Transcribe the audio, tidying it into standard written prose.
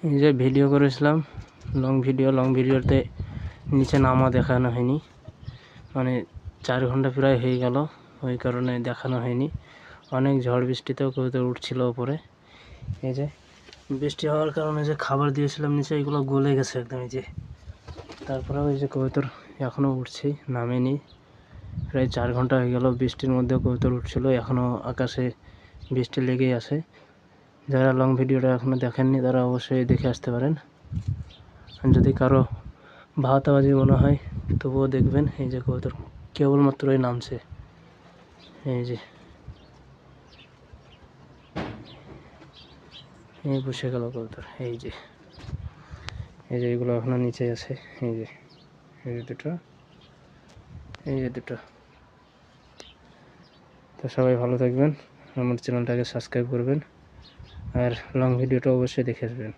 এই যে ভিডিও করেছিলাম লং ভিডিওতে নিচে নামা দেখানো হয়নি, মানে 4 ঘন্টা প্রায় হয়ে গেল, ওই কারণে দেখানো হয়নি। অনেক ঝড় বৃষ্টিতেও কবুতর উঠছিল ওপরে। এই যে বৃষ্টি হওয়ার কারণে যে খাবার দিয়েছিলাম নিচে, এগুলো গলে গেছে একদম। এই যে তারপরেও এই যে কবুতর এখনও উঠছে, নামেনি। প্রায় 4 ঘন্টা হয়ে গেল, বৃষ্টির মধ্যেও কবুতর উঠছিল, এখনও আকাশে বৃষ্টি লেগেই আছে। যারা লং ভিডিওটা এখনও দেখেননি তারা অবশ্যই দেখে আসতে পারেন। যদি কারো ভাওতাবাজি মনে হয় তবুও দেখবেন। এই যে কবুতর কেবলমাত্রই নামছে, এই যে এই বসে গেল কবুতর। এই যে এগুলো এখনো নিচে আছে। এই যে দুটো, এই যে দুটো। তো সবাই ভালো থাকবেন, আমার চ্যানেলটাকে সাবস্ক্রাইব করবেন, আর লং ভিডিওটা অবশ্যই দেখে আসবেন।